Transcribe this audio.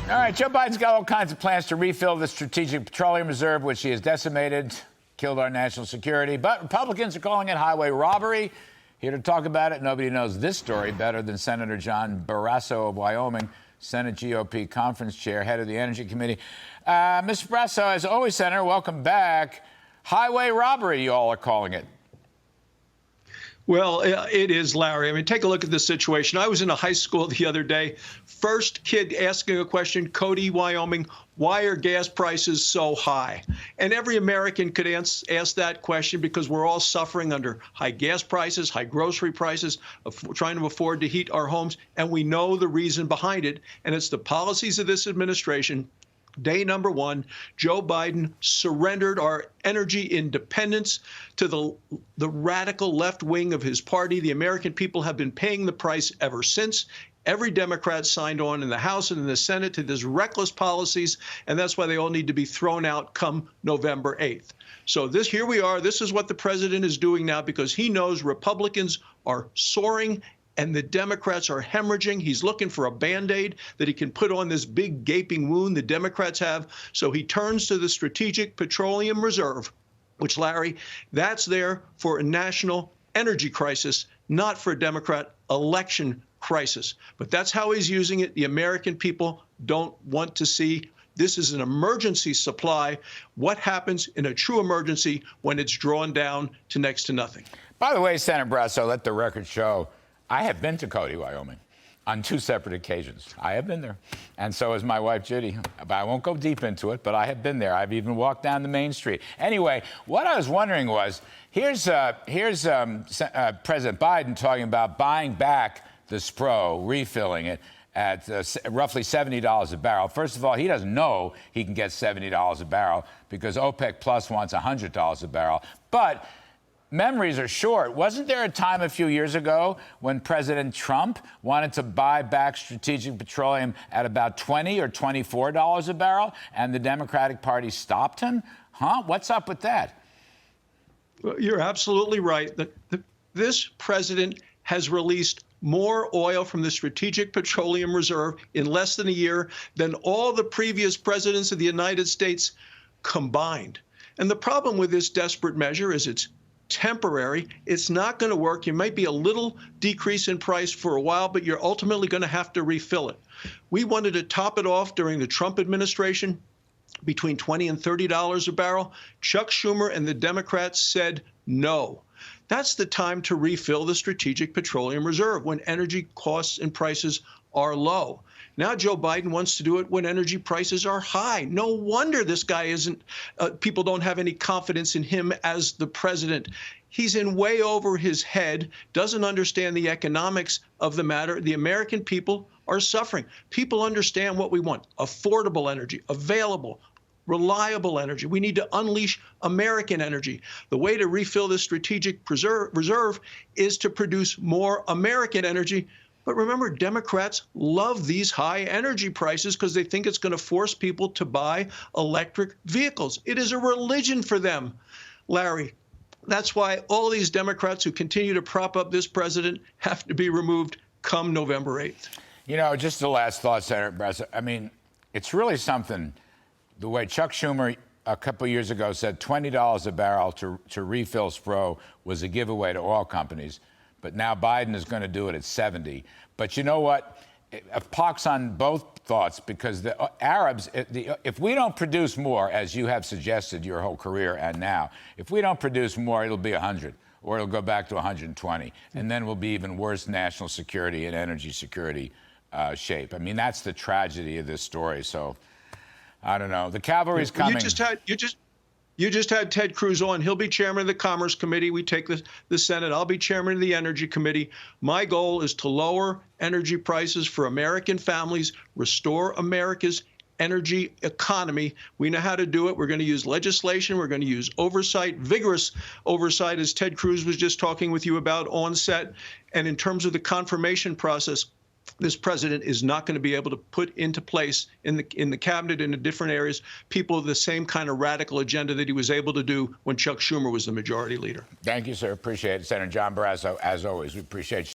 All right, Joe Biden's got all kinds of plans to refill the Strategic Petroleum Reserve, which he has decimated, killed our national security. But Republicans are calling it highway robbery. Here to talk about it, nobody knows this story better than Senator John Barrasso of Wyoming, Senate GOP conference chair, head of the Energy Committee. Mr. Barrasso, as always, Senator, welcome back. Highway robbery, you all are calling it. Well, it is, Larry. I mean, take a look at the situation. I was in a high school the other day. First kid asking a question, Cody, Wyoming, why are gas prices so high? And every American could ask that question because we're all suffering under high gas prices, high grocery prices, trying to afford to heat our homes. And we know the reason behind it. And it's the policies of this administration. Day number one, Joe Biden surrendered our energy independence to the radical left wing of his party. The American people have been paying the price ever since. Every Democrat signed on in the House and in the Senate to these reckless policies, and that's why they all need to be thrown out come November 8th. So here we are. This is what the president is doing now because he knows Republicans are soaring and the Democrats are hemorrhaging. He's looking for a Band-Aid that he can put on this big gaping wound the Democrats have. So he turns to the Strategic Petroleum Reserve, which, Larry, that's there for a national energy crisis, not for a Democrat election crisis. But that's how he's using it. The American people don't want to see. This is an emergency supply. What happens in a true emergency when it's drawn down to next to nothing? By the way, Senator Barrasso, let the record show, I have been to Cody, Wyoming, on 2 separate occasions. I have been there, and so has my wife, Judy. I won't go deep into it, but I have been there. I've even walked down the main street. Anyway, what I was wondering was, here's President Biden talking about buying back the SPRO, refilling it at roughly $70 a barrel. First of all, he doesn't know he can get $70 a barrel because OPEC Plus wants $100 a barrel. But memories are short. Wasn't there a time a few years ago when President Trump wanted to buy back Strategic Petroleum at about $20 or $24 a barrel, and the Democratic Party stopped him? Huh? What's up with that? Well, you're absolutely right. This president has released more oil from the Strategic Petroleum Reserve in less than a year than all the previous presidents of the United States combined. And the problem with this desperate measure is it's temporary. It's not going to work. You might be a little decrease in price for a while, but you're ultimately going to have to refill it. We wanted to top it off during the Trump administration between $20 and $30 a barrel. Chuck Schumer and the Democrats said no. That's the time to refill the Strategic Petroleum Reserve when energy costs and prices are low. Now Joe Biden wants to do it when energy prices are high. No wonder this guy isn't, people don't have any confidence in him as the president. He's in way over his head, doesn't understand the economics of the matter. The American people are suffering. People understand what we want: affordable energy, available, reliable energy. We need to unleash American energy. The way to refill the Strategic Reserve is to produce more American energy. But remember, Democrats love these high energy prices because they think it's going to force people to buy electric vehicles. It is a religion for them, Larry. That's why all these Democrats who continue to prop up this president have to be removed come November 8th. You know, just the last thought, Senator Barrasso. I mean, it's really something. The way Chuck Schumer a couple of years ago said $20 a barrel to refill SPRO was a giveaway to oil companies. But now Biden is going to do it at 70. But you know what? It pox on both thoughts because the Arabs, if we don't produce more, as you have suggested your whole career and now, if we don't produce more, it'll be 100 or it'll go back to 120. And then we'll be even worse national security and energy security shape. I mean, that's the tragedy of this story. So I don't know. The cavalry's coming. You just had Ted Cruz on. He'll be chairman of the Commerce Committee. We take the Senate. I'll be chairman of the Energy Committee. My goal is to lower energy prices for American families, restore America's energy economy. We know how to do it. We're going to use legislation. We're going to use oversight, vigorous oversight, as Ted Cruz was just talking with you about on set. And in terms of the confirmation process, this president is not going to be able to put into place in the cabinet and in different areas people with the same kind of radical agenda that he was able to do when Chuck Schumer was the majority leader. Thank you, sir. Appreciate it. Senator John Barrasso, as always, we appreciate you.